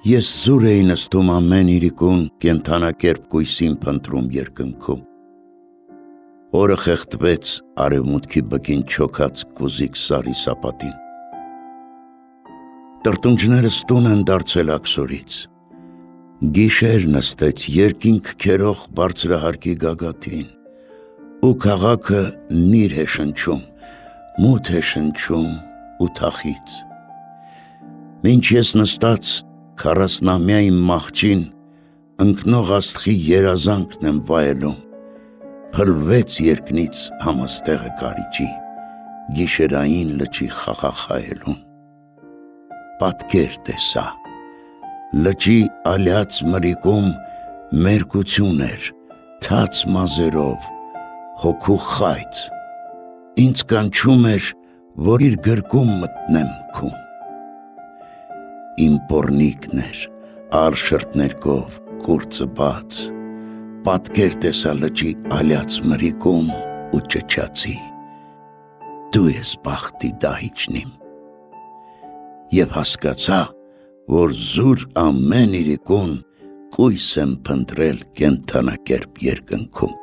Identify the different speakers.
Speaker 1: Ես զուր էի նստում ամեն իրիկուն, կենդանակերպ կույսին փնտրում երկնքում։ Օրը խեղդվեց արևմուտքի բկին չոքած կուզիկ սարի սապատին։ Տրտունջներս տուն են դարձել աքսորից։ Գիշեր նստեց երկինք քերող բարձրահարկի գագաթին, ու քաղաքը նիր է շնչում, մութ է շնչում ու թախից։ Մինչ ես նստած քառասնամյա իմ մահճին ընկնող աստղի երազանքն եմ վայելում, փլվեց երկնից համաստեղը կարիճի, գիշերային լճի խաղաղայելուն։ Պատկեր տեսա, լճի ալյաց մրիկում մերկություն էր, թաց մազերով, հոգու խայծ, ինձ կանչում էր, որ իր գրկում մտնեմ քուն։ Իմ պոռնիկն էր, ալ շրթներկով, կուրծը բաց, պատկեր տեսա լճի ալյաց մրիկում ու ճչացի. դու ես բախտի դահիճն իմ։ Եվ հասկացա, որ զուր ամեն իրիկուն կույս եմ փնտրել կենդանակերպ երկնքում։